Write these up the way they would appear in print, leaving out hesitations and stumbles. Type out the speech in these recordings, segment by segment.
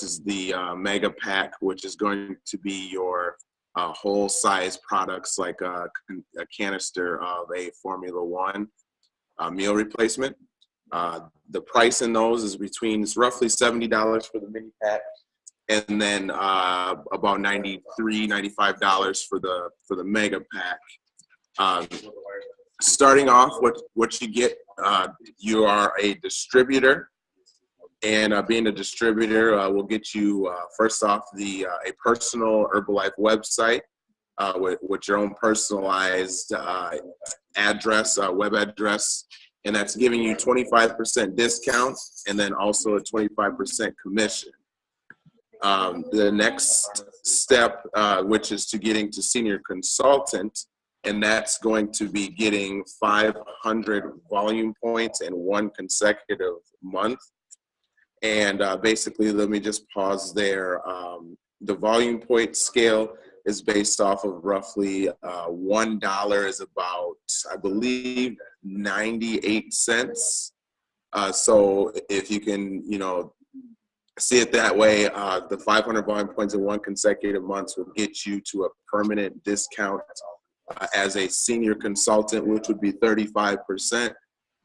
is the Mega Pack, which is going to be your whole size products like a canister of a Formula One meal replacement. The price in those is it's roughly $70 for the mini pack, and then about $93, $95 for the Mega Pack. Starting off, what you get, you are a distributor, and being a distributor will get you first off a personal Herbalife website with your own personalized address, web address, and that's giving you 25% discount and then also a 25% commission. The next step, which is to getting to senior consultant, and that's going to be getting 500 volume points in one consecutive month. And basically, let me just pause there. The volume point scale is based off of roughly $1 is about, I believe, 98 cents. So if you can, see it that way, the 500 volume points in one consecutive month will get you to a permanent discount as a senior consultant, which would be 35%,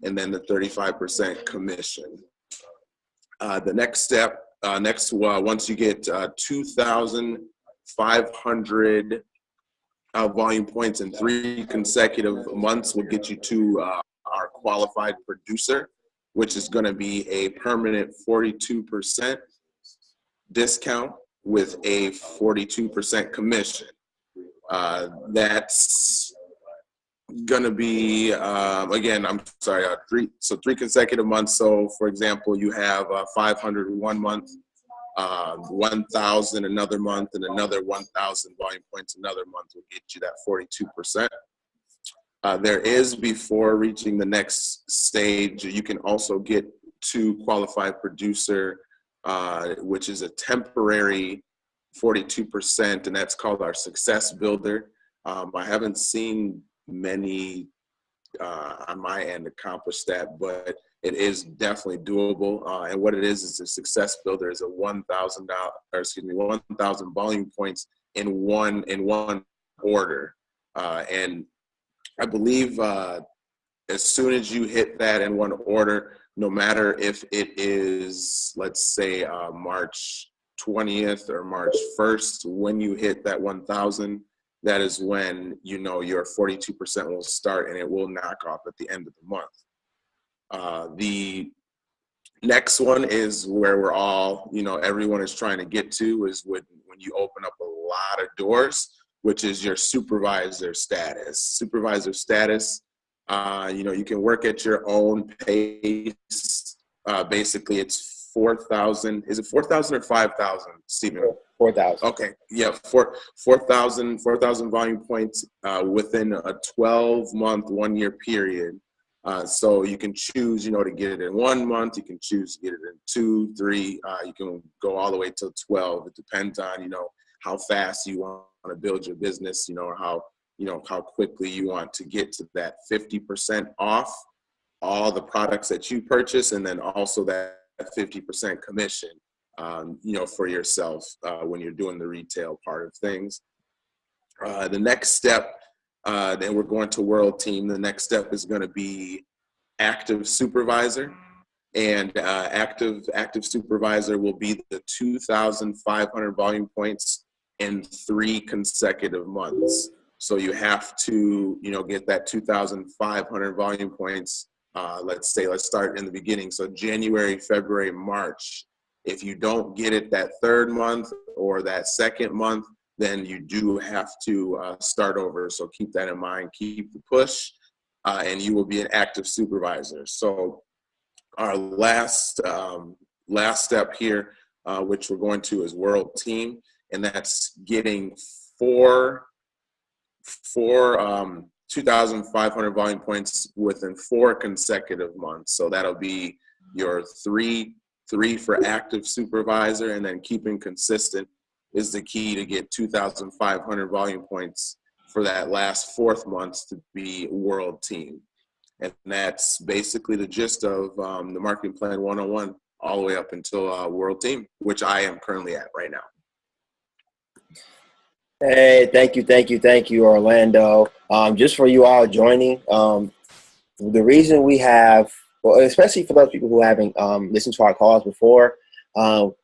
and then the 35% commission. The next step, once you get 2,500 volume points in 3 consecutive months, will get you to our qualified producer, which is going to be a permanent 42% discount with a 42% commission. That's going to be, again, I'm sorry, 3 consecutive months. So, for example, you have 500 one month, 1,000 another month, and another 1,000 volume points another month will get you that 42%. There is, before reaching the next stage, you can also get to qualified producer, which is a temporary 42%, and that's called our Success Builder. I haven't seen many on my end accomplish that, but it is definitely doable. And what it is a Success Builder is a 1,000 volume points in one order. And I believe as soon as you hit that in one order, no matter if it is, let's say, March 20th or March 1st, when you hit that 1,000, that is when your 42% will start, and it will knock off at the end of the month. The next one is where we're all, everyone is trying to get to, is when you open up a lot of doors, which is your supervisor status. Supervisor status, you can work at your own pace. Basically, it's 4,000. Is it 4,000 or 5,000, Stephen? 4,000. Okay, yeah, 4,000 volume points within a 12-month, 1-year period. So you can choose, to get it in 1 month. You can choose to get it in 2, 3. You can go all the way to 12. It depends on, how fast you want to build your business, or how quickly you want to get to that 50% off all the products that you purchase, and then also that 50% commission, for yourself when you're doing the retail part of things. The next step, then we're going to World Team. The next step is going to be Active Supervisor, and active Supervisor will be the 2,500 volume points in 3 consecutive months. So you have to, get that 2,500 volume points. Let's start in the beginning. So January, February, March. If you don't get it that 3rd month or that 2nd month, then you do have to start over. So keep that in mind, keep the push, and you will be an active supervisor. So our last step here, which we're going to, is World Team, and that's getting 4 2,500 volume points within 4 consecutive months. So that'll be your 3 for active supervisor, and then keeping consistent is the key to get 2,500 volume points for that last 4th month to be World Team. And that's basically the gist of the Marketing Plan 101. all the way up until world team, which I am currently at right now. Hey, thank you, Orlando. Just for you all joining, the reason we have, well, especially for those people who haven't listened to our calls before,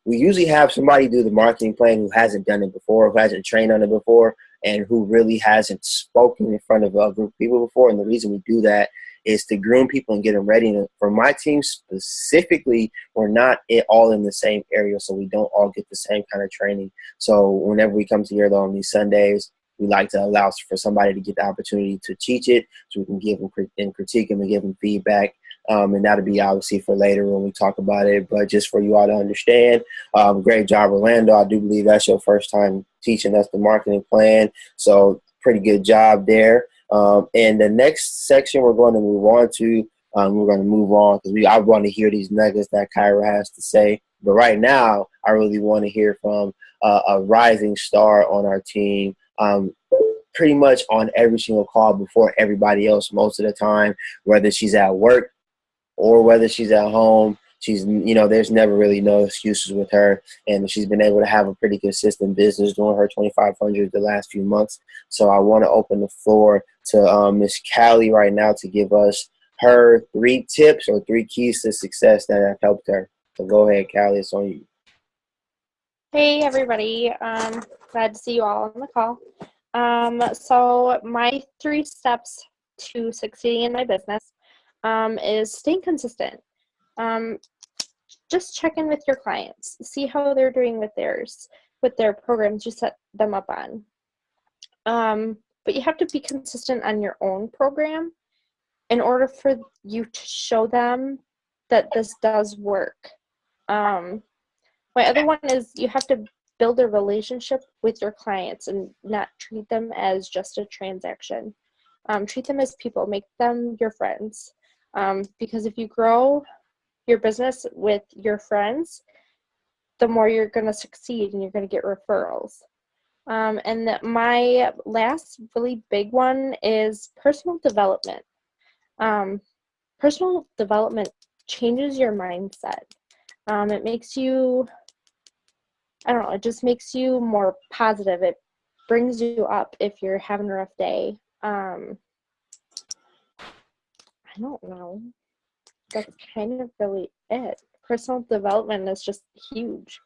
we usually have somebody do the marketing plan who hasn't done it before, who hasn't trained on it before, and who really hasn't spoken in front of a group of people before. And the reason we do that is to groom people and get them ready. And for my team specifically, we're not all in the same area, so we don't all get the same kind of training. So whenever we come together on these Sundays, we like to allow for somebody to get the opportunity to teach it, so we can give them and critique them and give them feedback. And that'll be obviously for later when we talk about it. But just for you all to understand, great job, Orlando. I do believe that's your first time teaching us the marketing plan. So pretty good job there. And the next section we're going to move on to, because I want to hear these nuggets that Cyrah has to say. But right now, I really want to hear from a rising star on our team. Pretty much on every single call before everybody else most of the time, whether she's at work or whether she's at home. She's, there's never really no excuses with her, and she's been able to have a pretty consistent business doing her 2,500 the last few months. So I want to open the floor to Miss Callie right now to give us her 3 tips or 3 keys to success that have helped her. So go ahead, Callie, it's on you. Hey, everybody. Glad to see you all on the call. So my 3 steps to succeeding in my business is staying consistent. Just check in with your clients, see how they're doing with their programs you set them up on. But you have to be consistent on your own program in order for you to show them that this does work. My other one is you have to build a relationship with your clients and not treat them as just a transaction. Treat them as people, make them your friends. Because if you grow your business with your friends, the more you're going to succeed and you're going to get referrals. And my last really big one is personal development. Personal development changes your mindset. It makes you, it just makes you more positive. It brings you up if you're having a rough day. I don't know. That's kind of really it. Personal development is just huge.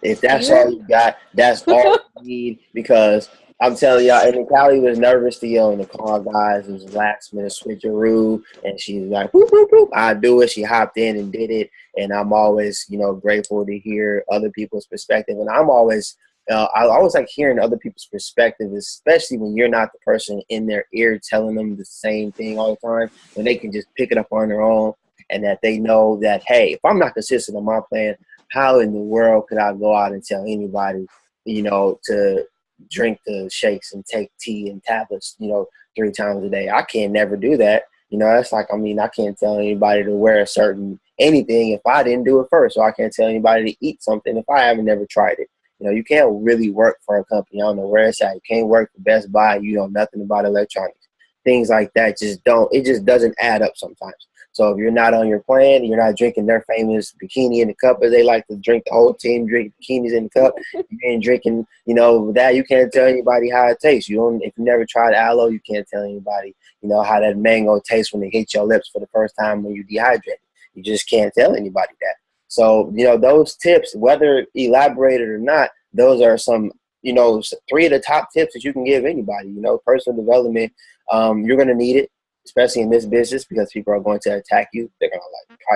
If that's all you got, that's all you need, because I'm telling y'all, and Callie was nervous to yell in the call, guys. It was a last minute switcheroo, and she's like, whoop, whoop, whoop. I do it. She hopped in and did it, and I'm always, grateful to hear other people's perspective. And I'm always, I always like hearing other people's perspective, especially when you're not the person in their ear telling them the same thing all the time, when they can just pick it up on their own, and that they know that, hey, if I'm not consistent on my plan, how in the world could I go out and tell anybody, to drink the shakes and take tea and tablets, 3 times a day? I can't never do that. That's like, I can't tell anybody to wear a certain anything if I didn't do it first. So I can't tell anybody to eat something if I haven't never tried it. You can't really work for a company. I don't know where it's at. You can't work for Best Buy. You know nothing about electronics. Things like that it just doesn't add up sometimes. So if you're not on your plan, you're not drinking their famous bikini in the cup, as they like to drink, the whole team drink bikinis in the cup. You ain't drinking, that, you can't tell anybody how it tastes. If you never tried aloe, you can't tell anybody, how that mango tastes when it hits your lips for the first time when you dehydrate. You just can't tell anybody that. So, those tips, whether elaborated or not, those are some, 3 of the top tips that you can give anybody. Personal development, you're going to need it, especially in this business, because people are going to attack you. They're going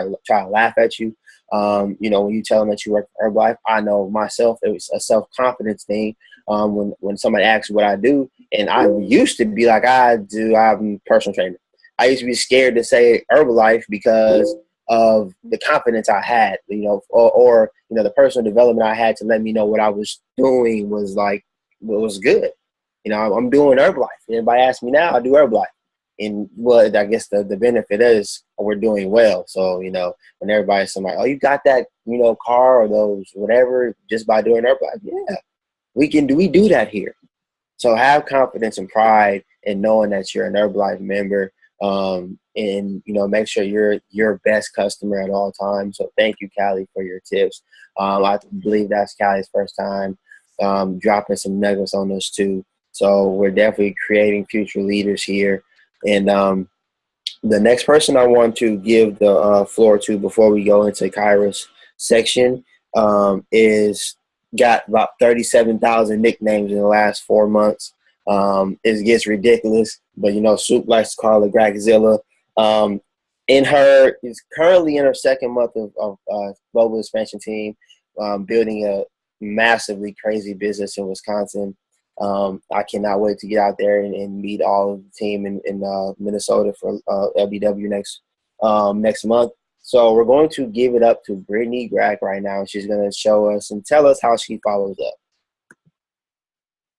to try to laugh at you. When you tell them that you work for Herbalife, I know myself, it was a self-confidence thing. When somebody asks what I do, and I used to be like, I'm a personal trainer. I used to be scared to say Herbalife because of the confidence I had, or the personal development I had to let me know what I was doing was good. I'm doing Herbalife. Everybody asks me now, I do Herbalife. And what I guess the benefit is we're doing well. So, when everybody's somebody, oh, you got that, car or those, whatever, just by doing Herbalife. Yeah, we do that here. So have confidence and pride in knowing that you're an Herbalife member. And and, you know, make sure you're your best customer at all times. So thank you, Callie, for your tips. I believe that's Callie's first time dropping some nuggets on us too. So we're definitely creating future leaders here. And the next person I want to give the floor to before we go into Kyra's section is got about 37,000 nicknames in the last 4 months. It gets ridiculous, but, you know, Soup likes to call it Gregzilla. Is currently in her second month of global expansion team, building a massively crazy business in Wisconsin. I cannot wait to get out there and meet all of the team in Minnesota for LBW next month. So we're going to give it up to Brittany Gregg right now. She's going to show us and tell us how she follows up.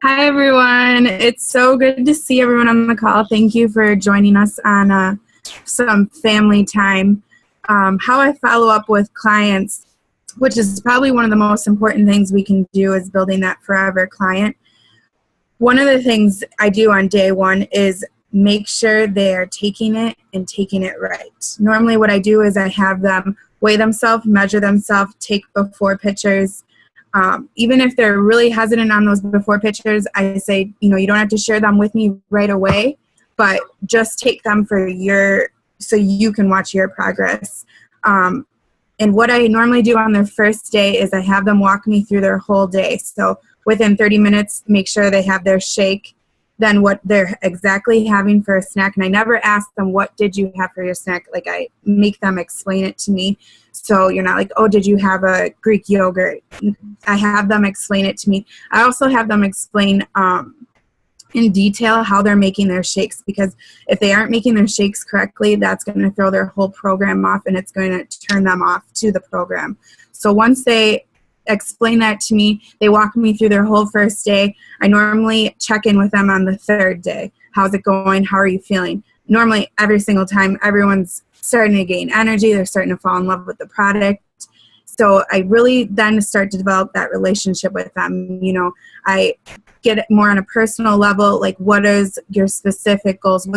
Hi, everyone. It's so good to see everyone on the call. Thank you for joining us on some family time. How I follow up with clients, which is probably one of the most important things we can do, is building that forever client. One of the things I do on day one is make sure they are taking it and taking it right. Normally what I do is I have them weigh themselves, measure themselves, take before pictures. Even if they're really hesitant on those before pictures, I say, you know, you don't have to share them with me right away, but just take them so you can watch your progress. And what I normally do on their first day is I have them walk me through their whole day. So within 30 minutes, make sure they have their shake, then what they're exactly having for a snack. And I never ask them, what did you have for your snack? Like, I make them explain it to me. So you're not like, oh, did you have a Greek yogurt? I have them explain it to me. I also have them explain in detail how they're making their shakes, because if they aren't making their shakes correctly, that's going to throw their whole program off, and it's going to turn them off to the program. So once they explain that to me, they walk me through their whole first day. I normally check in with them on the third day. How's it going? How are you feeling? Normally, every single time, everyone's starting to gain energy. They're starting to fall in love with the product. So I really then start to develop that relationship with them. You know, I get it more on a personal level, like, what is your specific goals?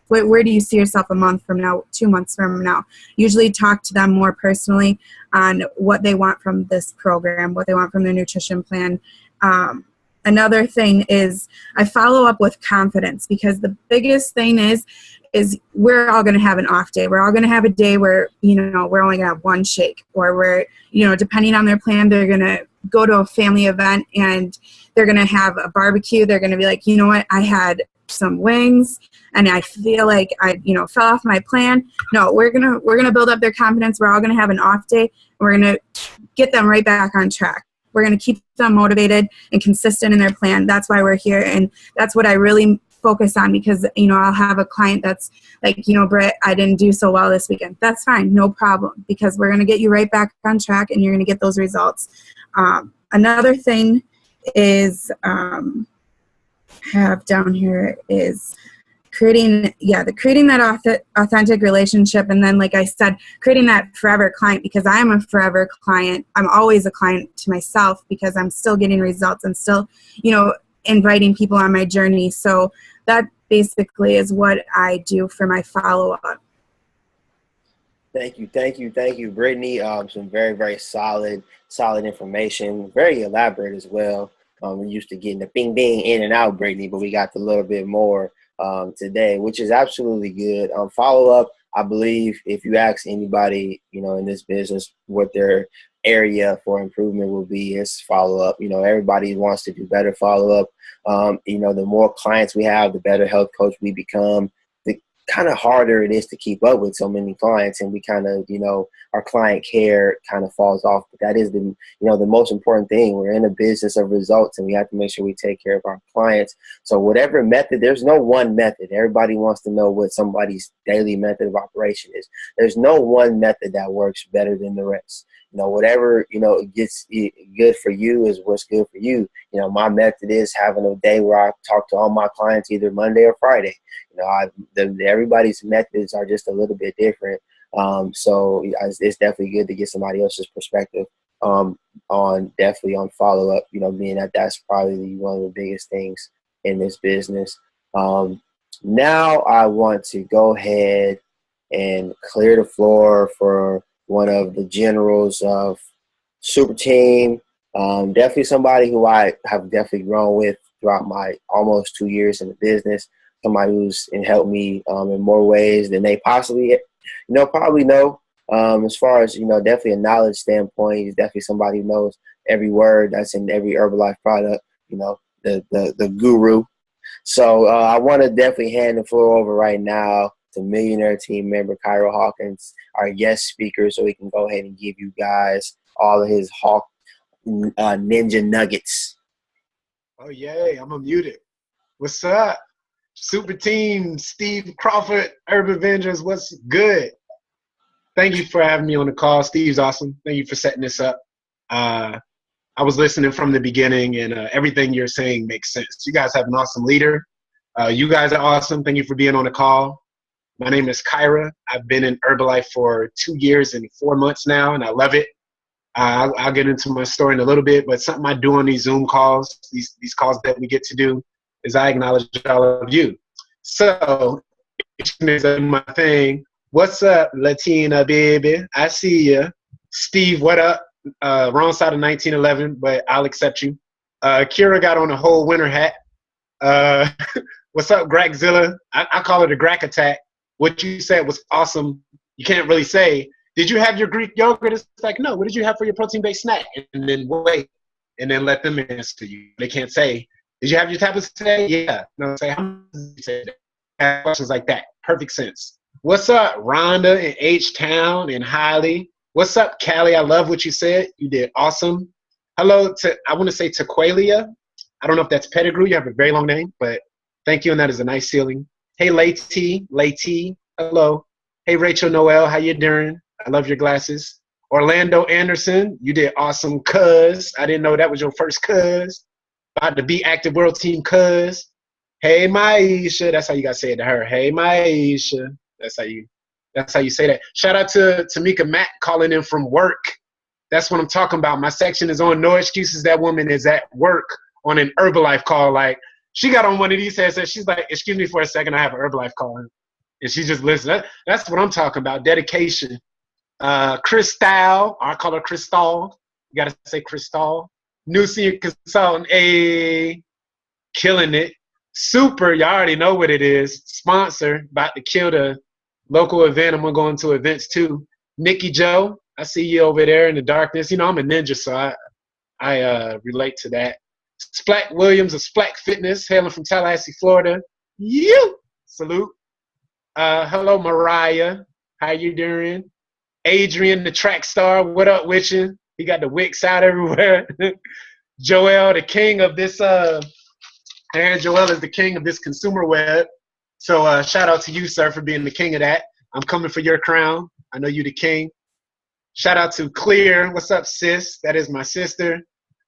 Where do you see yourself a month from now, 2 months from now? Usually talk to them more personally on what they want from this program, what they want from their nutrition plan. Another thing is I follow up with confidence, because the biggest thing is we're all going to have an off day. We're all going to have a day where, you know, we're only going to have one shake, or we're, you know, depending on their plan, they're going to go to a family event and they're going to have a barbecue. They're going to be like, you know what, I had some wings and I feel like I, you know, fell off my plan. No, we're going to build up their confidence. We're all going to have an off day. And we're going to get them right back on track. We're going to keep them motivated and consistent in their plan. That's why we're here. And that's what I really focus on, because, you know, I'll have a client that's like, you know, Britt, I didn't do so well this weekend. That's fine. No problem, because we're going to get you right back on track and you're going to get those results. Another thing is, have down here is creating that authentic relationship. And then, like I said, creating that forever client, because I am a forever client. I'm always a client to myself, because I'm still getting results. I'm still, you know, inviting people on my journey. So that basically is what I do for my follow-up. Thank you, Brittany. Some very, very solid information. Very elaborate as well. We're used to getting the bing bing in and out, Brittany, but we got a little bit more today, which is absolutely good. Follow up, I believe if you ask anybody, you know, in this business what their area for improvement will be, is follow up. You know, everybody wants to do better follow up. You know, the more clients we have, the better health coach we become. The kind of harder it is to keep up with so many clients, and we kind of, you know, our client care kind of falls off. But that is the, you know, the most important thing. We're in a business of results, and we have to make sure we take care of our clients. So whatever method, there's no one method. Everybody wants to know what somebody's daily method of operation is. There's no one method that works better than the rest. You know, whatever, you know, gets good for you is what's good for you. You know, my method is having a day where I talk to all my clients either Monday or Friday. You know, everybody's methods are just a little bit different. So it's definitely good to get somebody else's perspective on follow up. You know, being that that's probably one of the biggest things in this business. Now I want to go ahead and clear the floor for one of the generals of super team. Definitely somebody who I have definitely grown with throughout my almost 2 years in the business. Somebody who's helped me in more ways than they possibly, probably know. As far as, definitely a knowledge standpoint, he's definitely somebody who knows every word that's in every Herbalife product, the guru. So I want to definitely hand the floor over right now to Millionaire team member Cyrah Hawkins, our guest speaker, so he can go ahead and give you guys all of his ninja nuggets. Oh, yay. I'm unmuted. What's up? Super team, Steve Crawford, Urban Avengers, what's good? Thank you for having me on the call. Steve's awesome. Thank you for setting this up. I was listening from the beginning, and everything you're saying makes sense. You guys have an awesome leader. You guys are awesome. Thank you for being on the call. My name is Cyrah. I've been in Herbalife for 2 years and 4 months now, and I love it. I'll get into my story in a little bit, but something I do on these Zoom calls, these calls that we get to do, is I acknowledge all of you. So, is my thing. What's up, Latina baby? I see ya. Steve, what up? Wrong side of 1911, but I'll accept you. Kira got on a whole winter hat. What's up, Grakzilla? I call it a Grak attack. What you said was awesome. You can't really say, did you have your Greek yogurt? It's like, no, what did you have for your protein-based snack? And then wait, and then let them answer you. They can't say, did you have your tablets today? Yeah. No, say, how much did you say that? Questions like that. Perfect sense. What's up, Rhonda in H-Town and Highly? What's up, Callie? I love what you said. You did awesome. Hello to, I want to say Tequalia. I don't know if that's Pettigrew. You have a very long name, but thank you, and that is a nice ceiling. Hey, Lady, hello. Hey, Rachel Noel, how you doing? I love your glasses. Orlando Anderson, you did awesome, cuz. I didn't know that was your first cuz. About to be active world team, cuz. Hey, Maisha. That's how you got to say it to her. Hey, Maisha. That's how you say that. Shout out to Tamika Matt calling in from work. That's what I'm talking about. My section is on No Excuses. That woman is at work on an Herbalife call. Like, she got on one of these headsets. She's like, excuse me for a second, I have an Herbalife call. And she just listens. That's what I'm talking about, dedication. Crystal, I call her Crystal. You got to say Crystal. New senior consultant, killing it. Super, you already know what it is. Sponsor, about to kill the local event. I'm going to go into events too. Nikki Joe, I see you over there in the darkness. I'm a ninja, so I relate to that. Splack Williams of Splack Fitness, hailing from Tallahassee, Florida. You salute. Hello, Mariah. How you doing? Adrian, the track star. What up with you? He got the wicks out everywhere. Joel, the king of this. Aaron Joel is the king of this consumer web. So shout out to you, sir, for being the king of that. I'm coming for your crown. I know you the king. Shout out to Clear. What's up, sis? That is my sister.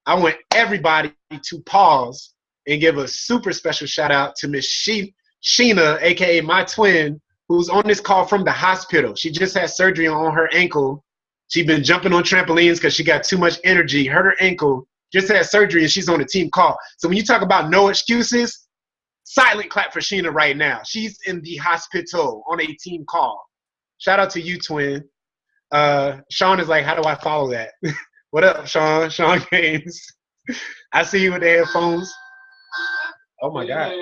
I want everybody to pause and give a super special shout out to Miss Sheena, a.k.a. my twin, who's on this call from the hospital. She just had surgery on her ankle. She's been jumping on trampolines because she got too much energy, hurt her ankle, just had surgery, and she's on a team call. So when you talk about no excuses, silent clap for Sheena right now. She's in the hospital on a team call. Shout out to you, twin. Sean is like, how do I follow that? What up, Sean? Sean Gaines. I see you with the headphones. Oh, my God.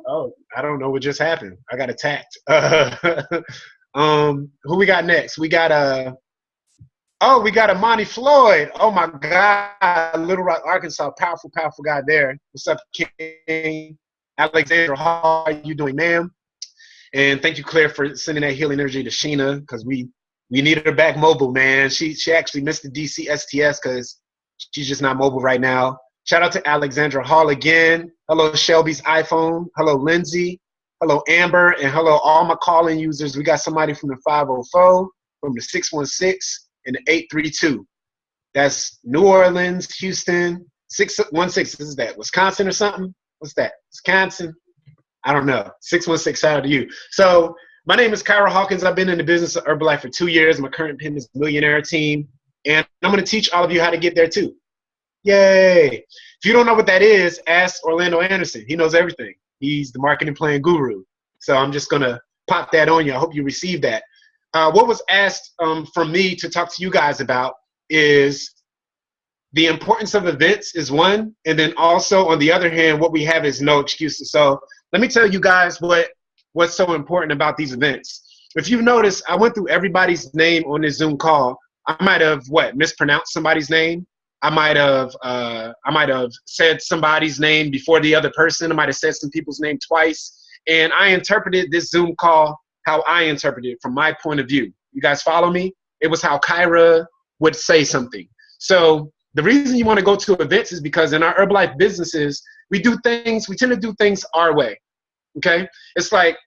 Oh, I don't know what just happened. I got attacked. Who we got next? We got we got Amani Floyd. Oh, my God. Little Rock, Arkansas. Powerful, powerful guy there. What's up, King? Alexandra, how are you doing, ma'am? And thank you, Claire, for sending that healing energy to Sheena, because we need her back mobile, man. She actually missed the DC STS because she's just not mobile right now. Shout out to Alexandra Hall again. Hello, Shelby's iPhone. Hello, Lindsay. Hello, Amber. And hello, all my calling users. We got somebody from the 504, from the 616, and the 832. That's New Orleans, Houston, 616. Is that Wisconsin or something? What's that? Wisconsin? I don't know. 616, shout out to you. So my name is Cyrah Hawkins. I've been in the business of Herbalife for 2 years. My current pin is Millionaire Team. And I'm going to teach all of you how to get there too. Yay. If you don't know what that is, ask Orlando Anderson. He knows everything. He's the marketing plan guru. So I'm just going to pop that on you. I hope you receive that. what was asked from me to talk to you guys about is the importance of events is one, and then also on the other hand, what we have is no excuses. So let me tell you guys what's so important about these events. If you've noticed, I went through everybody's name on this Zoom call. I might have mispronounced somebody's name. I might have said somebody's name before the other person. I might have said some people's name twice. And I interpreted this Zoom call how I interpreted it from my point of view. You guys follow me? It was how Cyrah would say something. So the reason you want to go to events is because in our Herbalife businesses, we tend to do things our way. Okay? It's like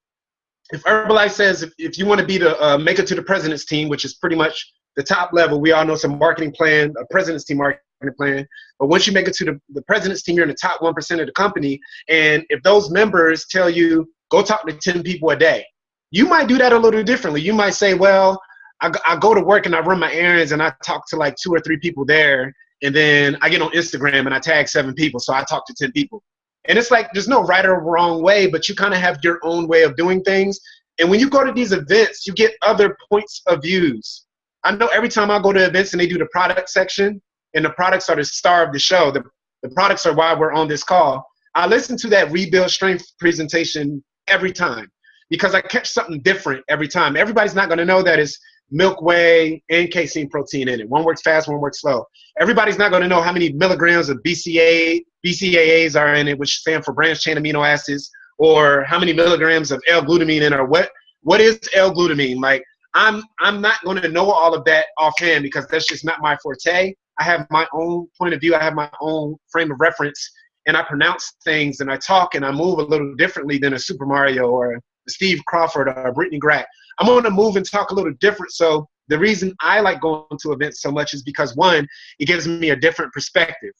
if Herbalife says if you want to be the make it to the president's team, which is pretty much the top level, we all know some marketing plan, a president's team marketing plan. But once you make it to the president's team, you're in the top 1% of the company. And if those members tell you, go talk to 10 people a day, you might do that a little differently. You might say, well, I go to work and I run my errands and I talk to like 2 or 3 people there. And then I get on Instagram and I tag 7 people. So I talk to 10 people. And it's like, there's no right or wrong way, but you kind of have your own way of doing things. And when you go to these events, you get other points of views. I know every time I go to events and they do the product section, and the products are the star of the show, the products are why we're on this call, I listen to that Rebuild Strength presentation every time because I catch something different every time. Everybody's not going to know that it's milk whey and casein protein in it. One works fast, one works slow. Everybody's not going to know how many milligrams of BCAAs are in it, which stand for branched chain amino acids, or how many milligrams of L-glutamine in it, or what is L-glutamine. Like, I'm not going to know all of that offhand because that's just not my forte. I have my own point of view. I have my own frame of reference, and I pronounce things and I talk and I move a little differently than a Super Mario or a Steve Crawford or a Brittany Grant. I'm going to move and talk a little different. So the reason I like going to events so much is because, one, it gives me a different perspective.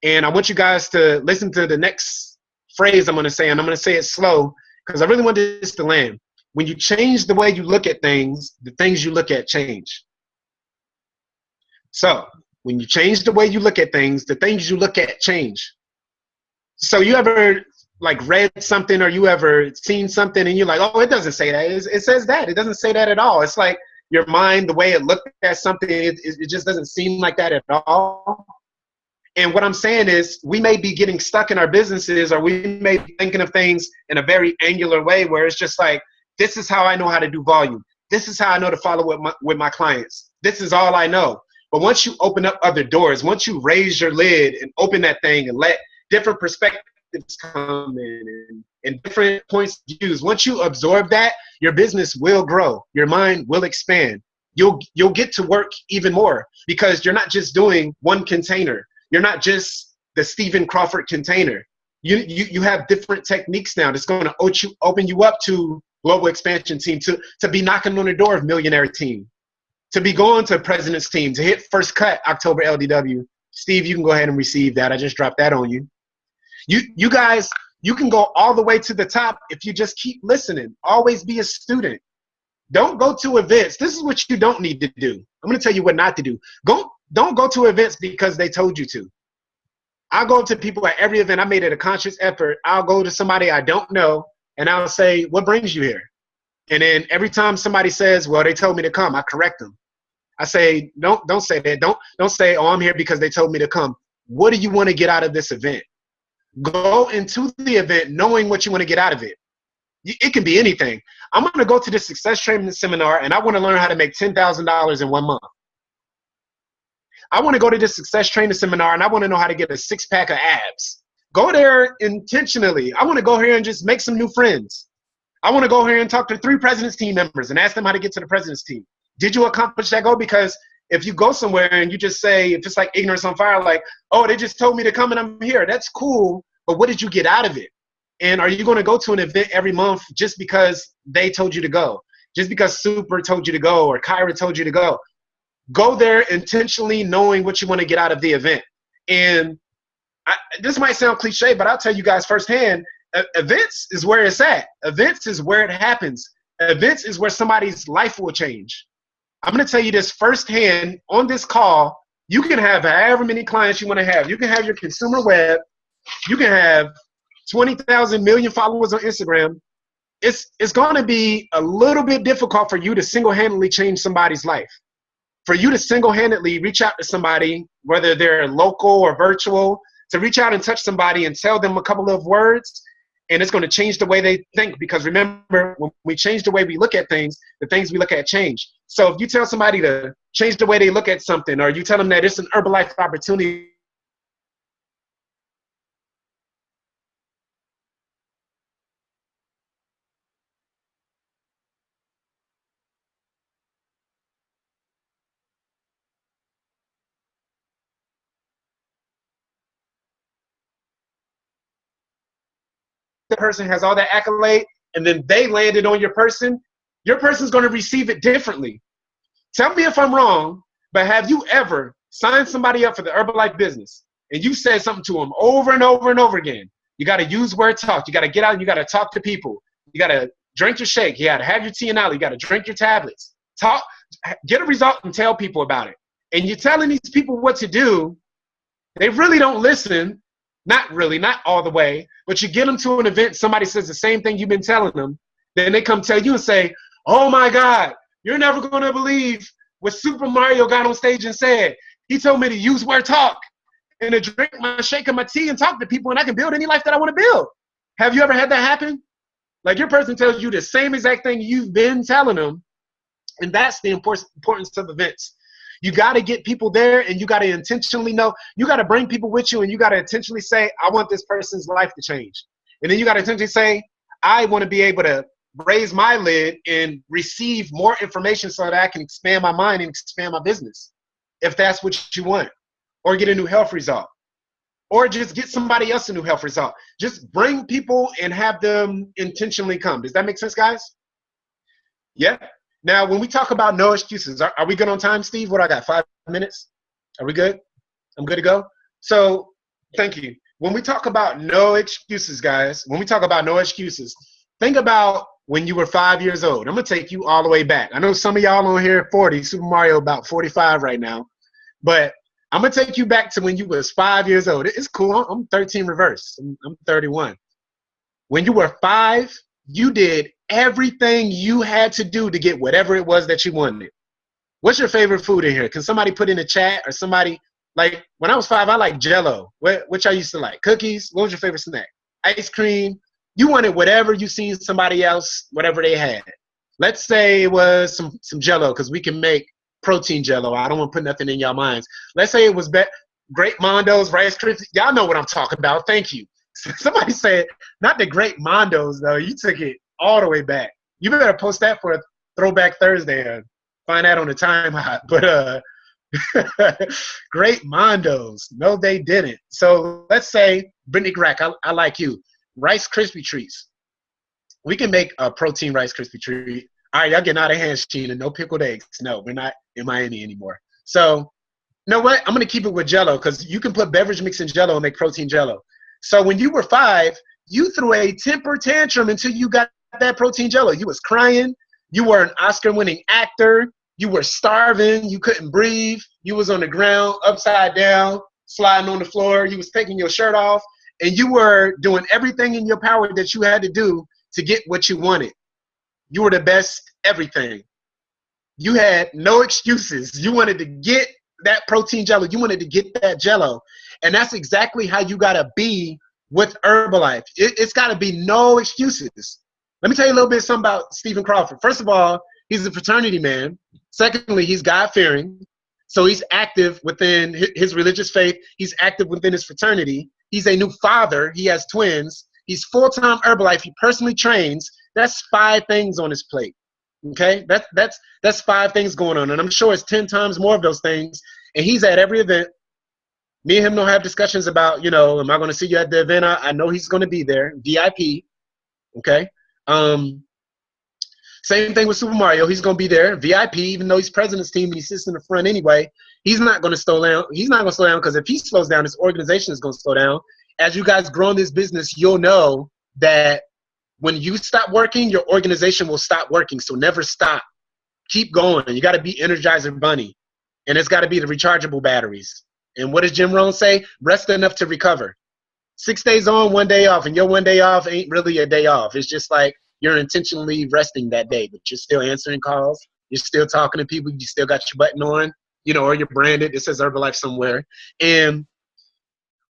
And I want you guys to listen to the next phrase I'm going to say, and I'm going to say it slow because I really want this to land. When you change the way you look at things, the things you look at change. So when you change the way you look at things, the things you look at change. So you ever like read something or you ever seen something and you're like, oh, it doesn't say that. It says that. It doesn't say that at all. It's like your mind, the way it looked at something, it just doesn't seem like that at all. And what I'm saying is we may be getting stuck in our businesses, or we may be thinking of things in a very angular way where it's just like, this is how I know how to do volume. This is how I know to follow with my clients. This is all I know. But once you open up other doors, once you raise your lid and open that thing and let different perspectives come in and different points of views, once you absorb that, your business will grow. Your mind will expand. You'll get to work even more because you're not just doing one container. You're not just the Stephen Crawford container. You have different techniques now that's going to open you up to global expansion team, to be knocking on the door of millionaire team, to be going to president's team, to hit first cut October LDW. Steve, you can go ahead and receive that. I just dropped that on you. You guys, you can go all the way to the top if you just keep listening. Always be a student. Don't go to events. This is what you don't need to do. I'm going to tell you what not to do. Don't go to events because they told you to. I'll go to people at every event. I made it a conscious effort. I'll go to somebody I don't know, and I'll say, what brings you here? And then every time somebody says, well, they told me to come, I correct them. I say, don't say that. Don't say, oh, I'm here because they told me to come. What do you want to get out of this event? Go into the event knowing what you want to get out of it. It can be anything. I'm going to go to this success training seminar, and I want to learn how to make $10,000 in 1 month. I want to go to this success training seminar, and I want to know how to get a 6-pack of abs. Go there intentionally. I want to go here and just make some new friends. I want to go here and talk to 3 president's team members and ask them how to get to the president's team. Did you accomplish that goal? Because if you go somewhere and you just say, if it's like ignorance on fire, like, oh, they just told me to come and I'm here. That's cool, but what did you get out of it? And are you going to go to an event every month just because they told you to go? Just because Super told you to go or Cyrah told you to go? Go there intentionally knowing what you want to get out of the event. And this might sound cliche, but I'll tell you guys firsthand, events is where it's at. Events is where it happens. Events is where somebody's life will change. I'm going to tell you this firsthand on this call. You can have however many clients you want to have. You can have your consumer web. You can have 20,000 million followers on Instagram. it's going to be a little bit difficult for you to single-handedly change somebody's life. For you to single-handedly reach out to somebody, whether they're local or virtual, to reach out and touch somebody and tell them a couple of words, and it's going to change the way they think. Because remember, when we change the way we look at things, the things we look at change. So if you tell somebody to change the way they look at something, or you tell them that it's an Herbalife opportunity, the person has all that accolade, and then they landed on your person's going to receive it differently. Tell me if I'm wrong, but have you ever signed somebody up for the Herbalife business and you said something to them over and over and over again? You got to use word talk. You got to get out and you got to talk to people. You got to drink your shake. You got to have your tea and L. You got to drink your tablets. Talk, get a result and tell people about it. And you're telling these people what to do. They really don't listen. Not really, not all the way, but you get them to an event, somebody says the same thing you've been telling them, then they come tell you and say, oh my God, you're never going to believe what Super Mario got on stage and said. He told me to use word talk and to drink my shake and my tea and talk to people, and I can build any life that I want to build. Have you ever had that happen? Like your person tells you the same exact thing you've been telling them, and that's the importance of events. You got to get people there, and you got to intentionally know. You got to bring people with you, and you got to intentionally say, I want this person's life to change. And then you got to intentionally say, I want to be able to raise my lid and receive more information so that I can expand my mind and expand my business, if that's what you want. Or get a new health result. Or just get somebody else a new health result. Just bring people and have them intentionally come. Does that make sense, guys? Yeah. Now, when we talk about no excuses, are we good on time, Steve? What I got, 5 minutes? Are we good? I'm good to go? So, thank you. When we talk about no excuses, guys, when we talk about no excuses, think about when you were 5 years old. I'm going to take you all the way back. I know some of y'all on here 40, Super Mario about 45 right now. But I'm going to take you back to when you was 5 years old. It's cool. I'm 13 reverse. I'm 31. When you were 5, you did everything you had to do to get whatever it was that you wanted. What's your favorite food in here? Can somebody put in the chat, or somebody, like when I was 5, I liked Jell-O. Which I used to like. Cookies. What was your favorite snack? Ice cream. You wanted whatever you seen somebody else, whatever they had. Let's say it was some Jell-O, because we can make protein Jell-O. I don't want to put nothing in y'all minds. Let's say it was Great Mondo's, Rice Krispies. Y'all know what I'm talking about. Thank you. Somebody said, not the Great Mondo's, though. You took it all the way back. You better post that for a Throwback Thursday and find that on the Time Hot. But Great Mondo's. No, they didn't. So let's say, Brittany Grack, I like you. Rice Krispie treats. We can make a protein Rice Krispie treat. All right, y'all getting out of hand, Sheena. No pickled eggs. No, we're not in Miami anymore. So, you know what? I'm going to keep it with Jell-O, because you can put beverage mix in Jell-O and make protein Jell-O. So when you were 5, you threw a temper tantrum until you got that protein Jell-O. You was crying. You were an Oscar-winning actor. You were starving. You couldn't breathe. You was on the ground, upside down, sliding on the floor. You was taking your shirt off. And you were doing everything in your power that you had to do to get what you wanted. You were the best everything. You had no excuses. You wanted to get that protein Jell-O. You wanted to get that Jell-O. And that's exactly how you got to be with Herbalife. It's got to be no excuses. Let me tell you a little bit something about Stephen Crawford. First of all, he's a fraternity man. Secondly, he's God-fearing. So he's active within his religious faith. He's active within his fraternity. He's a new father. He has twins. He's full-time Herbalife. He personally trains. That's 5 things on his plate. Okay? That's 5 things going on. And I'm sure it's 10 times more of those things. And he's at every event. Me and him don't have discussions about, am I going to see you at the event? I know he's going to be there. VIP. Okay? Same thing with Super Mario. He's going to be there. VIP, even though he's president's team and he sits in the front anyway. He's not going to slow down. He's not going to slow down, because if he slows down, his organization is going to slow down. As you guys grow in this business, you'll know that when you stop working, your organization will stop working. So never stop. Keep going. You got to be Energizer Bunny. And it's got to be the rechargeable batteries. And what does Jim Rohn say? Rest enough to recover. 6 days on, 1 day off. And your 1 day off ain't really a day off. It's just like you're intentionally resting that day, but you're still answering calls. You're still talking to people. You still got your button on, you know, or you're branded. It says Herbalife somewhere. And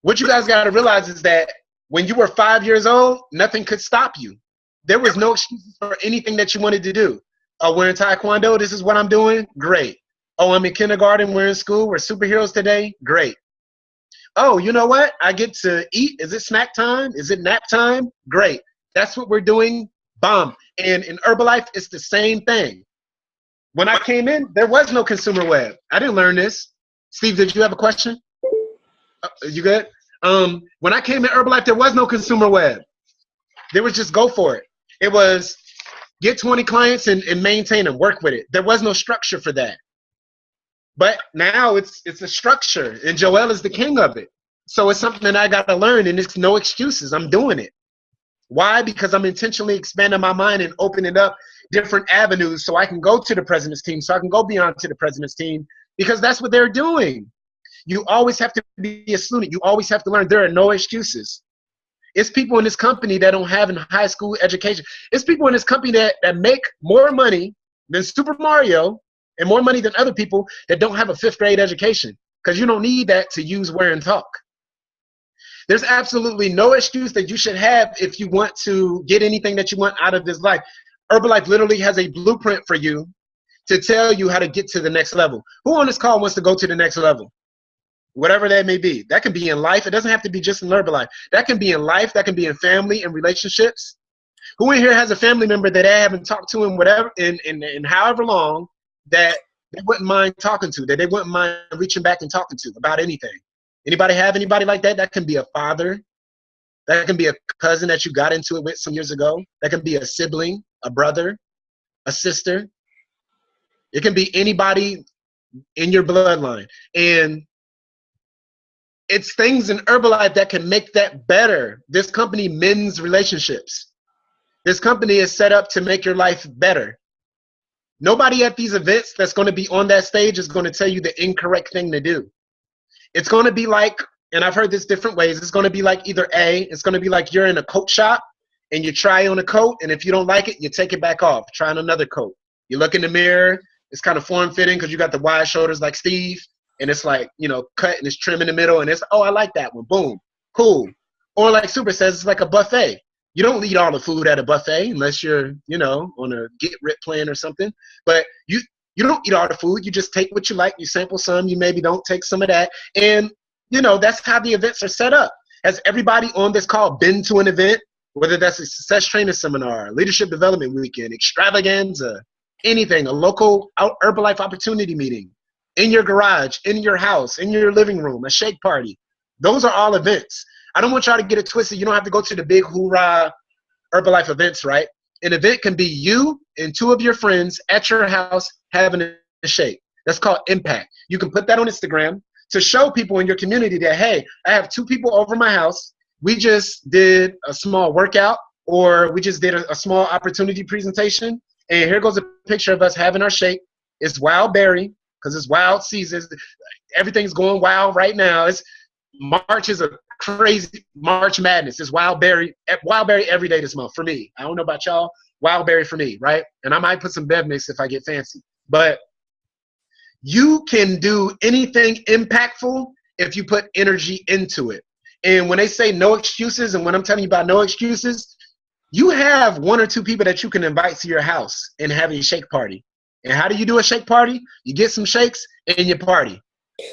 what you guys got to realize is that when you were 5 years old, nothing could stop you. There was no excuses for anything that you wanted to do. Oh, we're in Taekwondo. This is what I'm doing. Great. Oh, I'm in kindergarten. We're in school. We're superheroes today. Great. Oh, you know what? I get to eat. Is it snack time? Is it nap time? Great. That's what we're doing. Bomb. And in Herbalife, it's the same thing. When I came in, there was no consumer web. I didn't learn this. Steve, did you have a question? You good? When I came in Herbalife, there was no consumer web. There was just go for it. It was get 20 clients and maintain them, work with it. There was no structure for that. But now it's a structure, and Joel is the king of it. So it's something that I got to learn, and it's no excuses. I'm doing it. Why? Because I'm intentionally expanding my mind and opening up different avenues so I can go to the president's team, so I can go beyond to the president's team, because that's what they're doing. You always have to be a student. You always have to learn. There are no excuses. It's people in this company that don't have a high school education. It's people in this company that make more money than Super Mario and more money than other people that don't have a 5th grade education, because you don't need that to use, wear, and talk. There's absolutely no excuse that you should have if you want to get anything that you want out of this life. Herbalife literally has a blueprint for you to tell you how to get to the next level. Who on this call wants to go to the next level? Whatever that may be. That can be in life. It doesn't have to be just in Herbalife. That can be in life. That can be in family and relationships. Who in here has a family member that they haven't talked to in whatever in however long that they wouldn't mind talking to, that they wouldn't mind reaching back and talking to about anything? Anybody have anybody like that? That can be a father. That can be a cousin that you got into it with some years ago. That can be a sibling, a brother, a sister. It can be anybody in your bloodline. And it's things in Herbalife that can make that better. This company mends relationships. This company is set up to make your life better. Nobody at these events that's going to be on that stage is going to tell you the incorrect thing to do. It's going to be like, and I've heard this different ways, it's going to be like either A, it's going to be like you're in a coat shop and you try on a coat, and if you don't like it, you take it back off, try on another coat. You look in the mirror, it's kind of form-fitting because you got the wide shoulders like Steve, and it's like, you know, cut and it's trim in the middle, and it's, oh, I like that one, boom, cool. Or like Super says, it's like a buffet. You don't eat all the food at a buffet unless you're, you know, on a get-rich plan or something, but you don't eat all the food. You just take what you like. You sample some. You maybe don't take some of that. And, you know, that's how the events are set up. Has everybody on this call been to an event, whether that's a success training seminar, leadership development weekend, extravaganza, anything, a local Herbalife opportunity meeting, in your garage, in your house, in your living room, a shake party? Those are all events. I don't want y'all to get it twisted. You don't have to go to the big hoorah Herbalife events, right? An event can be you and 2 of your friends at your house having a shake. That's called impact. You can put that on Instagram to show people in your community that, hey, I have 2 people over my house. We just did a small workout, or we just did a small opportunity presentation. And here goes a picture of us having our shake. It's wild berry because it's wild season. Everything's going wild right now. March is a crazy March madness. It's wild berry every day this month for me. I don't know about y'all. Wild berry for me, right? And I might put some bev mix if I get fancy. But you can do anything impactful if you put energy into it. And when they say no excuses, and when I'm telling you about no excuses, you have 1 or 2 people that you can invite to your house and have a shake party. And how do you do a shake party? You get some shakes and you party.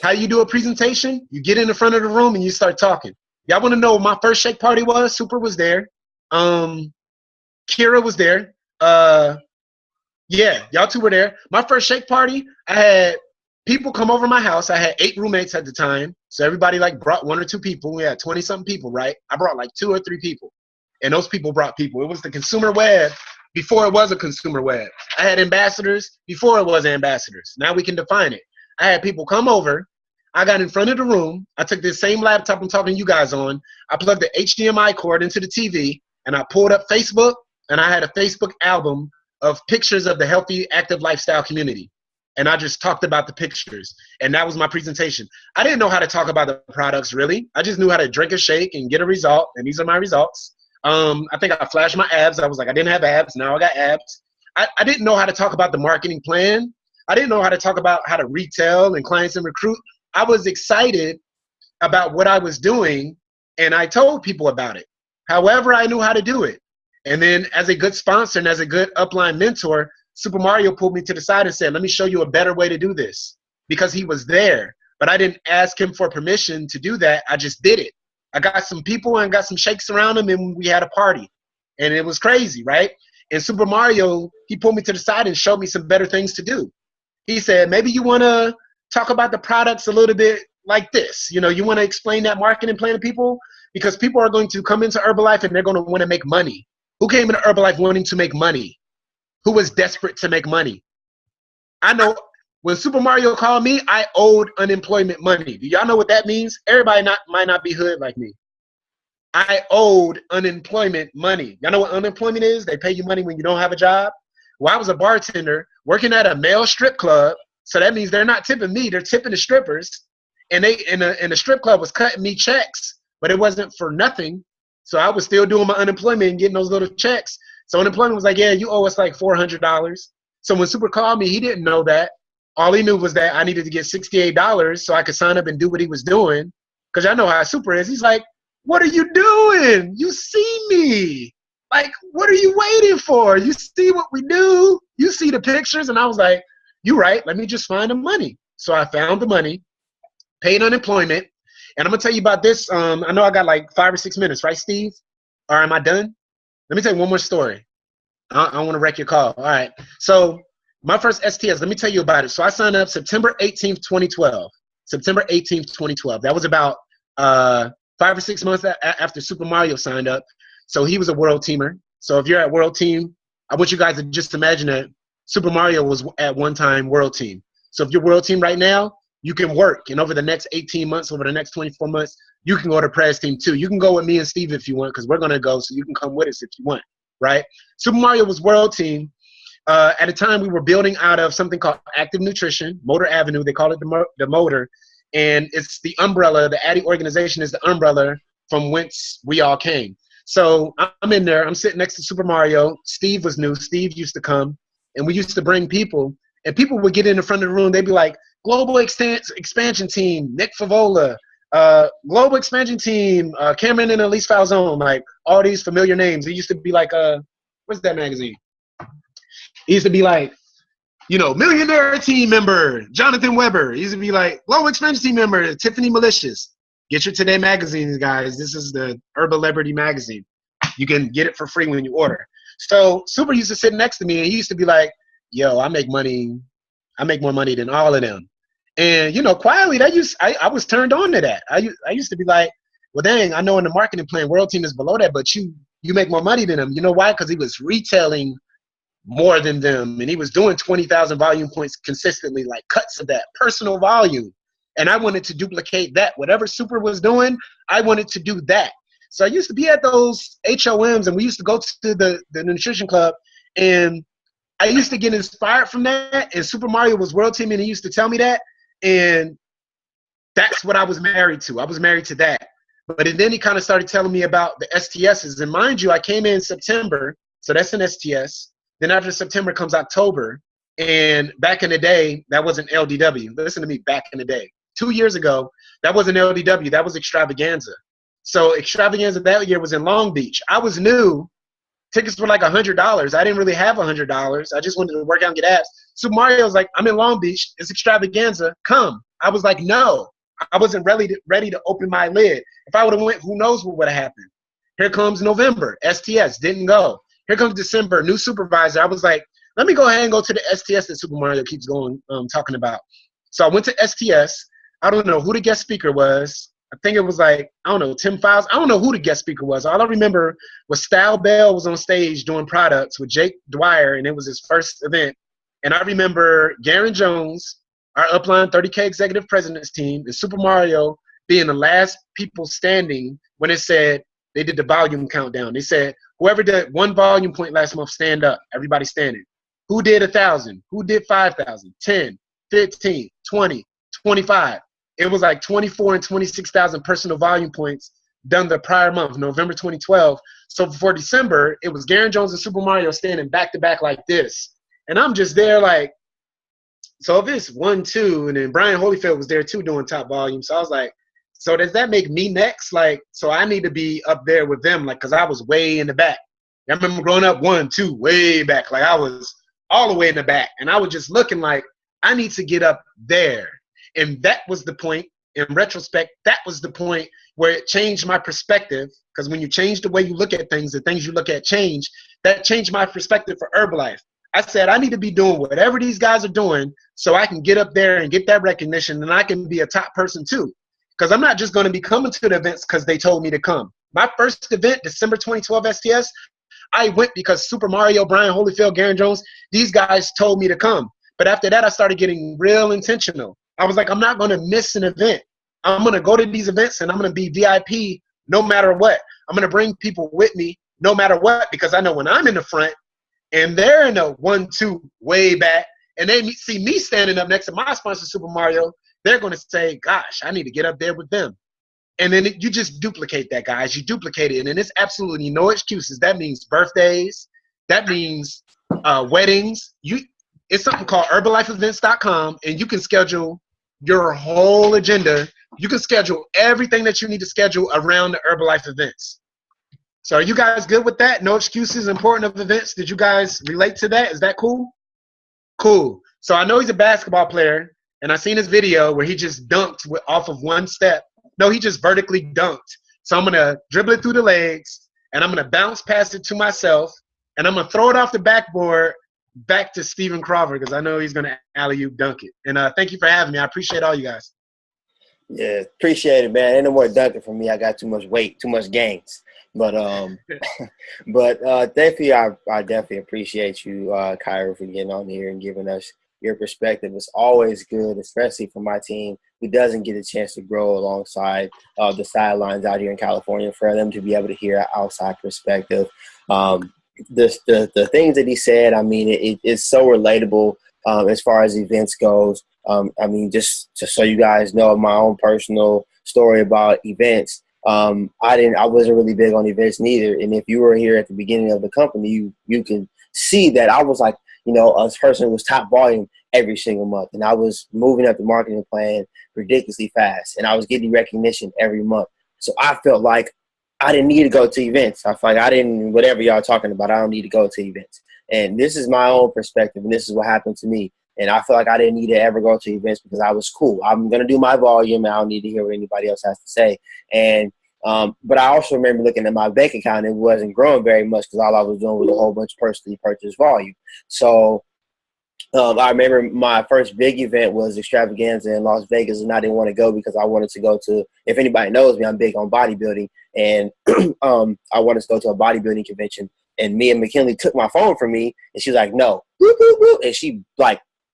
How do you do a presentation? You get in the front of the room and you start talking. Y'all want to know what my first shake party was? Super was there. Cyrah was there. Yeah, y'all 2 were there. My first shake party, I had people come over my house. I had 8 roommates at the time. So everybody like brought 1 or 2 people. We had 20-something people, right? I brought like 2 or 3 people. And those people brought people. It was the consumer web before it was a consumer web. I had ambassadors before it was ambassadors. Now we can define it. I had people come over. I got in front of the room. I took this same laptop I'm talking to you guys on. I plugged the HDMI cord into the TV, and I pulled up Facebook, and I had a Facebook album of pictures of the healthy, active lifestyle community. And I just talked about the pictures. And that was my presentation. I didn't know how to talk about the products, really. I just knew how to drink a shake and get a result. And these are my results. I think I flashed my abs. I was like, I didn't have abs. Now I got abs. I didn't know how to talk about the marketing plan. I didn't know how to talk about how to retail and clients and recruit. I was excited about what I was doing, and I told people about it. However, I knew how to do it. And then as a good sponsor and as a good upline mentor, Super Mario pulled me to the side and said, let me show you a better way to do this, because he was there. But I didn't ask him for permission to do that. I just did it. I got some people and got some shakes around him, and we had a party. And it was crazy, right? And Super Mario, he pulled me to the side and showed me some better things to do. He said, maybe you want to talk about the products a little bit like this. You know, you want to explain that marketing plan to people, because people are going to come into Herbalife and they're going to want to make money. Who came into Herbalife wanting to make money? Who was desperate to make money? I know when Super Mario called me, I owed unemployment money. Do y'all know what that means? Everybody might not be hood like me. I owed unemployment money. Y'all know what unemployment is? They pay you money when you don't have a job. Well, I was a bartender working at a male strip club, so that means they're not tipping me, they're tipping the strippers. And the strip club was cutting me checks, but it wasn't for nothing. So I was still doing my unemployment and getting those little checks. So unemployment was like, yeah, you owe us like $400. So when Super called me, he didn't know that. All he knew was that I needed to get $68 so I could sign up and do what he was doing. Because I know how Super is. He's like, what are you doing? You see me. Like, what are you waiting for? You see what we do. You see the pictures. And I was like, you right. Let me just find the money. So I found the money, paid unemployment. And I'm going to tell you about this. I know I got like 5 or 6 minutes, right, Steve? Or am I done? Let me tell you one more story. I want to wreck your call. All right. So my first STS, let me tell you about it. So I signed up September 18th, 2012. September 18th, 2012. That was about 5 or 6 months after Super Mario signed up. So he was a world teamer. So if you're at world team, I want you guys to just imagine that Super Mario was at one time world team. So if you're world team right now, you can work. And over the next 18 months, over the next 24 months, you can go to Prez Team 2. You can go with me and Steve if you want, because we're going to go, so you can come with us if you want, right? Super Mario was world team. At a time, we were building out of something called Active Nutrition, Motor Avenue. They call it the Motor. And it's the umbrella. The Addy organization is the umbrella from whence we all came. So I'm in there. I'm sitting next to Super Mario. Steve was new. Steve used to come, and we used to bring people. And people would get in the front of the room. They'd be like, Global Expansion Team, Nick Favola, Global Expansion Team, Cameron and Elise Falzone, like all these familiar names. It used to be like, what's that magazine? It used to be like, you know, Millionaire Team member, Jonathan Weber. It used to be like, Global Expansion Team member, Tiffany Malicious. Get your Today magazines, guys. This is the Herbaliberty magazine. You can get it for free when you order. So Super used to sit next to me, and he used to be like, yo, I make more money than all of them. And, you know, quietly, I was turned on to that. I used to be like, well, dang, I know in the marketing plan, World Team is below that, but you make more money than them. You know why? Because he was retailing more than them, and he was doing 20,000 volume points consistently, like cuts of that, personal volume. And I wanted to duplicate that. Whatever Super was doing, I wanted to do that. So I used to be at those HOMs, and we used to go to the nutrition club, and I used to get inspired from that. And Super Mario was world team, and he used to tell me that. And that's what I was married to. I was married to that. But then he kind of started telling me about the STSs. And mind you, I came in September, so that's an STS. Then after September comes October. And back in the day, that wasn't LDW. Listen to me, back in the day. 2 years ago, that wasn't LDW. That was Extravaganza. So Extravaganza that year was in Long Beach. I was new. Tickets were like $100. I didn't really have $100. I just wanted to work out and get abs. So Mario was like, I'm in Long Beach. It's Extravaganza. Come. I was like, no. I wasn't ready to open my lid. If I would have went, who knows what would have happened. Here comes November. STS. Didn't go. Here comes December. New supervisor. I was like, let me go ahead and go to the STS that Super Mario keeps talking about. So I went to STS. I don't know who the guest speaker was. I think it was like, I don't know, Tim Files. I don't know who the guest speaker was. All I remember was Style Bell was on stage doing products with Jake Dwyer, and it was his first event. And I remember Garen Jones, our upline 30K executive president's team, and Super Mario being the last people standing when it said they did the volume countdown. They said, whoever did 1 volume point last month, stand up. Everybody standing. Who did 1,000? Who did 5,000? 10, 15, 20, 25. It was like 24 and 26,000 personal volume points done the prior month, November 2012. So for December, it was Garen Jones and Super Mario standing back to back like this. And I'm just there like, so if it's 1, 2, and then Brian Holyfield was there too doing top volume. So I was like, so does that make me next? Like, so I need to be up there with them, like, because I was way in the back. I remember growing up 1, 2, way back. Like I was all the way in the back. And I was just looking like, I need to get up there. And that was the point. In retrospect, that was the point where it changed my perspective. Because when you change the way you look at things, the things you look at change. That changed my perspective for Herbalife. I said, I need to be doing whatever these guys are doing so I can get up there and get that recognition, and I can be a top person too. Because I'm not just going to be coming to the events because they told me to come. My first event, December 2012 STS, I went because Super Mario, Brian Holyfield, Garen Jones, these guys told me to come. But after that, I started getting real intentional. I was like, I'm not going to miss an event. I'm going to go to these events, and I'm going to be VIP no matter what. I'm going to bring people with me no matter what, because I know when I'm in the front, and they're in a 1, 2 way back, and they see me standing up next to my sponsor, Super Mario, they're going to say, gosh, I need to get up there with them. And then you just duplicate that, guys. You duplicate it, and it's absolutely no excuses. That means birthdays. That means weddings. It's something called herbalifeevents.com, and you can schedule your whole agenda. You can schedule everything that you need to schedule around the Herbalife events. So are you guys good with that? No excuses, important of events. Did you guys relate to that? Is that cool? Cool. So I know he's a basketball player, and I seen his video where he just dunked off of one step. No, he just vertically dunked. So I'm going to dribble it through the legs, and I'm going to bounce past it to myself, and I'm going to throw it off the backboard back to Stephen Crawford because I know he's going to alley-oop dunk it. And thank you for having me. I appreciate all you guys. Yeah, appreciate it, man. Ain't no more dunking for me. I got too much weight, too much gains. But thankfully, I definitely appreciate you, Cyrah, for getting on here and giving us your perspective. It's always good, especially for my team who doesn't get a chance to grow alongside the sidelines out here in California, for them to be able to hear an outside perspective. The things that he said, I mean, it's so relatable as far as events goes. I mean, just so you guys know my own personal story about events. I wasn't really big on events neither. And if you were here at the beginning of the company, you can see that I was like, a person who was top volume every single month. And I was moving up the marketing plan ridiculously fast. And I was getting recognition every month. So I felt like I didn't need to go to events. I felt like whatever y'all talking about, I don't need to go to events. And this is my own perspective. And this is what happened to me. And I feel like I didn't need to ever go to events because I was cool. I'm going to do my volume, and I don't need to hear what anybody else has to say. And but I also remember looking at my bank account, and it wasn't growing very much because all I was doing was a whole bunch of personally purchased volume. So I remember my first big event was Extravaganza in Las Vegas, and I didn't want to go because I wanted to go to, if anybody knows me, I'm big on bodybuilding, and I wanted to go to a bodybuilding convention. And me and McKinley took my phone from me, and she was like, no. And she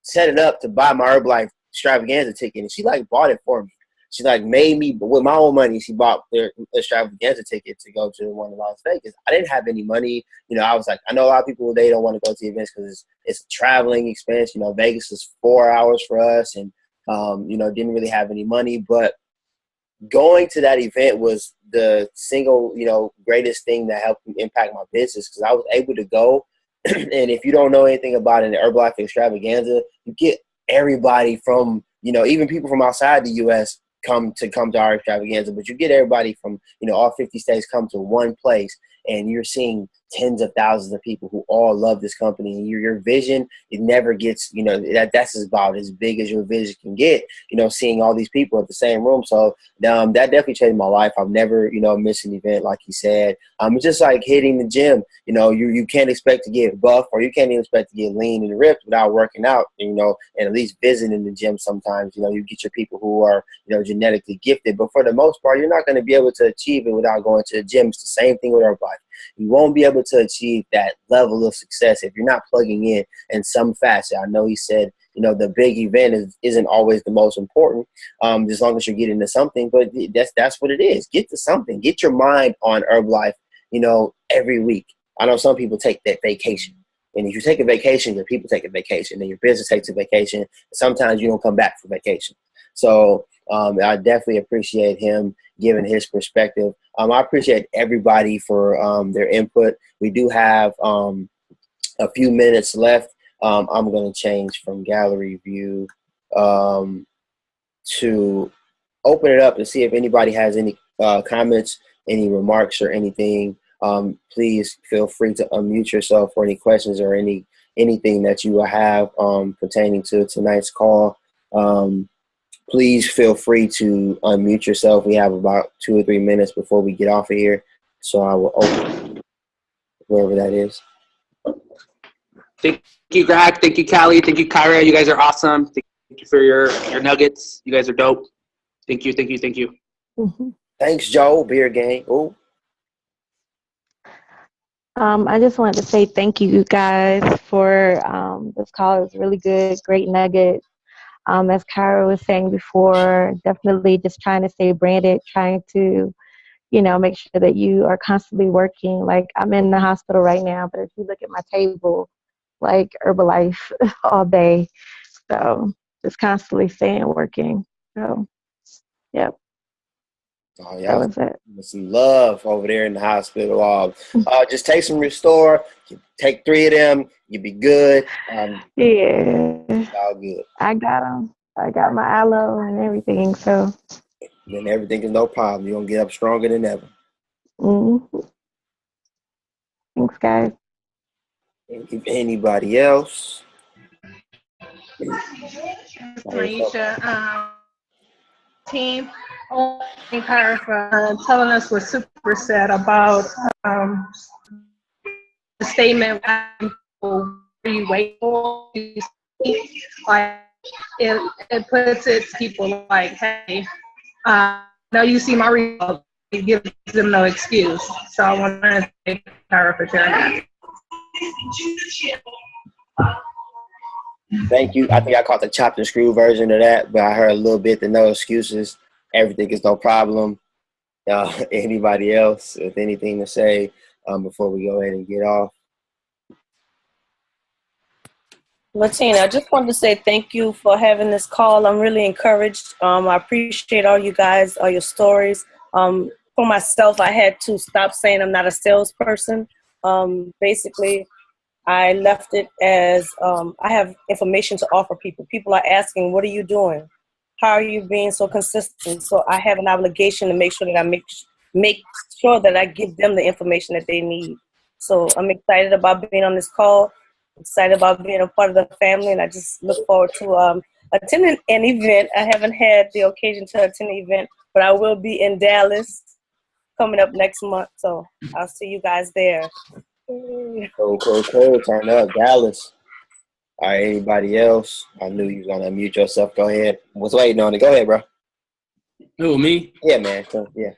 set it up to buy my Herbalife Extravaganza ticket, and she bought it for me. She made me, with my own money, she bought their Extravaganza ticket to go to the one in Las Vegas. I didn't have any money. I was like, I know a lot of people, they don't want to go to events because it's a traveling expense. Vegas is 4 hours for us, and, didn't really have any money. But going to that event was the single, greatest thing that helped impact my business, because I was able to go. And if you don't know anything about an Herbalife Extravaganza, you get everybody from, even people from outside the U.S. come to our Extravaganza, but you get everybody from, all 50 states come to one place, and you're seeing tens of thousands of people who all love this company. And your vision, it never gets, that's about as big as your vision can get, seeing all these people at the same room. So that definitely changed my life. I've never, missed an event, like he said. It's just like hitting the gym. You can't expect to get buff, or you can't even expect to get lean and ripped without working out, and at least visiting the gym sometimes. You get your people who are, genetically gifted, but for the most part, you're not going to be able to achieve it without going to the gym. It's the same thing with our body. You won't be able to achieve that level of success if you're not plugging in some facet. I know he said, the big event isn't always the most important, as long as you're getting to something, but that's what it is. Get to something. Get your mind on Herbalife, every week. I know some people take that vacation. And if you take a vacation, your people take a vacation, and your business takes a vacation. Sometimes you don't come back from vacation. So I definitely appreciate him giving his perspective. I appreciate everybody for their input. We do have a few minutes left. I'm going to change from gallery view to open it up and see if anybody has any comments, any remarks, or anything. Please feel free to unmute yourself for any questions or anything that you have pertaining to tonight's call. Please feel free to unmute yourself. We have about 2 or 3 minutes before we get off of here, so I will open wherever that is. Thank you, Greg. Thank you, Callie. Thank you, Cyrah. You guys are awesome. Thank you for your nuggets. You guys are dope. Thank you, thank you, thank you. Mm-hmm. Thanks, Joe. Beer gang. Ooh. I just wanted to say thank you guys for this call. It was really good, great nuggets. As Cyrah was saying before, definitely just trying to stay branded, trying to, make sure that you are constantly working. Like, I'm in the hospital right now, but if you look at my table, like Herbalife all day. So just constantly staying working. So, yep. Oh, yeah. That was it. Some love over there in the hospital. Just take some Restore. Take 3 of them. You'll be good. Yeah. All good. I got them. I got my aloe and everything. So. Then everything is no problem. You're going to get up stronger than ever. Mm-hmm. Thanks, guys. Anybody else? Maisha, team, thank her for telling us what Super said about the statement, what you wait for, like it puts it to people like, hey, now you see my result. It gives them no excuse. So I want to thank her for sharing that. Thank you. I think I caught the chopped and screw version of that, but I heard a little bit the no excuses. Everything is no problem. Anybody else with anything to say before we go ahead and get off? Latina, I just wanted to say thank you for having this call. I'm really encouraged. I appreciate all you guys, all your stories. For myself, I had to stop saying I'm not a salesperson. Basically, I left it as I have information to offer people. People are asking, what are you doing? How are you being so consistent? So I have an obligation to make sure that I make sure that I give them the information that they need. So I'm excited about being on this call, excited about being a part of the family, and I just look forward to attending an event. I haven't had the occasion to attend an event, but I will be in Dallas coming up next month. So I'll see you guys there. Cool. Turn up, Dallas. All right, anybody else? I knew you was going to unmute yourself. Go ahead. Was waiting on it. Go ahead, bro. Who, me? Yeah, man. Yeah.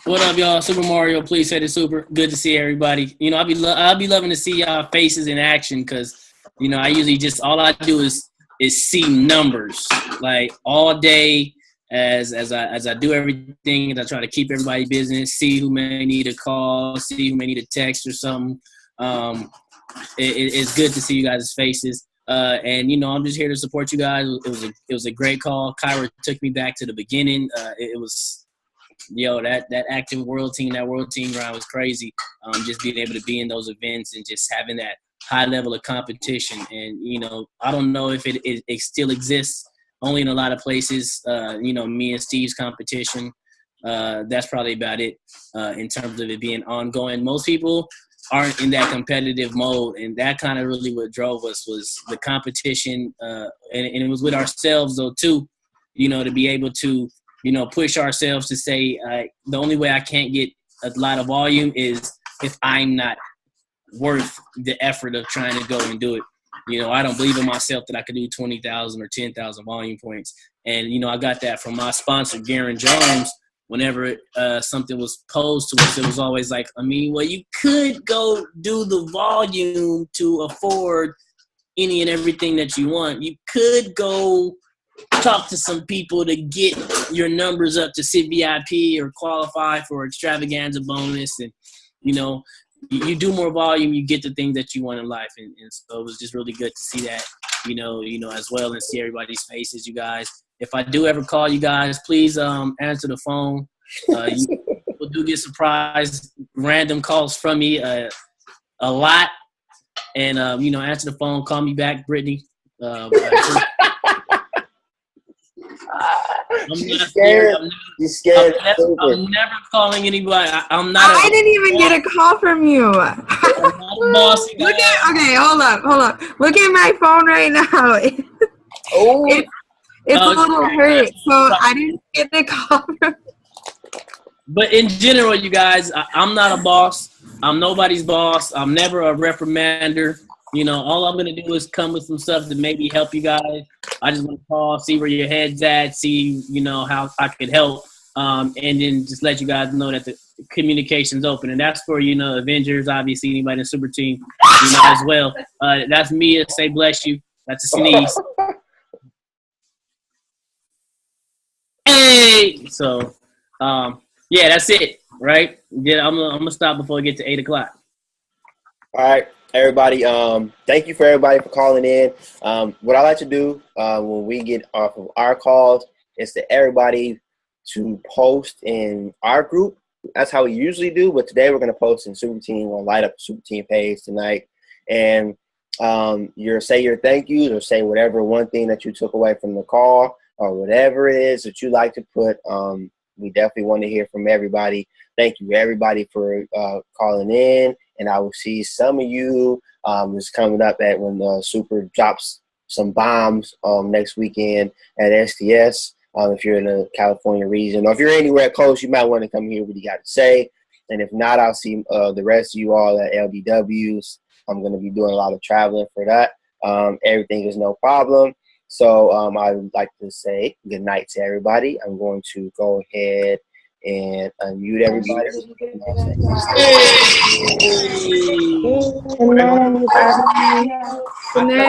What up, y'all? Super Mario, please say the super. Good to see everybody. I'll be loving to see y'all faces in action because, I usually just all I do is see numbers like all day as I do everything, and I try to keep everybody business, see who may need a call, see who may need a text or something. It's good to see you guys' faces. And I'm just here to support you guys. It was a great call. Cyrah took me back to the beginning. It was that active world team grind was crazy. Just being able to be in those events and just having that high level of competition. And I don't know if it still exists. Only in a lot of places. Me and Steve's competition. That's probably about it in terms of it being ongoing. Most people aren't in that competitive mode, and that kind of really what drove us was the competition, and it was with ourselves though too, to be able to push ourselves to say the only way I can't get a lot of volume is if I'm not worth the effort of trying to go and do it. I don't believe in myself that I could do 20,000 or 10,000 volume points, and I got that from my sponsor Garen Jones. Whenever something was posed to us, it was always like, well, you could go do the volume to afford any and everything that you want. You could go talk to some people to get your numbers up to sit VIP or qualify for extravaganza bonus. And, you do more volume, you get the things that you want in life. And so it was just really good to see that, as well, and see everybody's faces, you guys. if I do ever call you guys, please answer the phone. People do get surprised random calls from me a lot, and answer the phone. Call me back, Brittany. I'm not scared. I'm never calling anybody. I'm not. I didn't even get a call from you. I'm not a boss. Okay, hold up. Look at my phone right now. It's a little hurt, so I didn't get a call from you. But in general, you guys, I'm not a boss. I'm nobody's boss. I'm never a reprimander. All I'm going to do is come with some stuff to maybe help you guys. I just want to call, see where your head's at, see, how I could help, and then just let you guys know that the communication's open. And that's for, Avengers, obviously, anybody in the super team, as well. That's Mia. Say bless you. That's a sneeze. Hey! So, yeah, that's it, right? Yeah, I'm gonna stop before I get to 8 o'clock. All right, everybody. Thank you for everybody for calling in. What I like to do when we get off of our calls is to everybody to post in our group. That's how we usually do, but today we're gonna post in Super Team. We'll light up the Super Team page tonight, and say your thank yous or say whatever one thing that you took away from the call or whatever it is that you like to put. We definitely want to hear from everybody. Thank you, everybody, for calling in. And I will see some of you. It's coming up at when Super drops some bombs next weekend at STS. If you're in the California region, or if you're anywhere close, you might want to come hear what you got to say. And if not, I'll see the rest of you all at LDWs. I'm going to be doing a lot of traveling for that. Everything is no problem. So I would like to say good night to everybody. I'm going to go ahead and unmute everybody. Good night, everybody. Good night.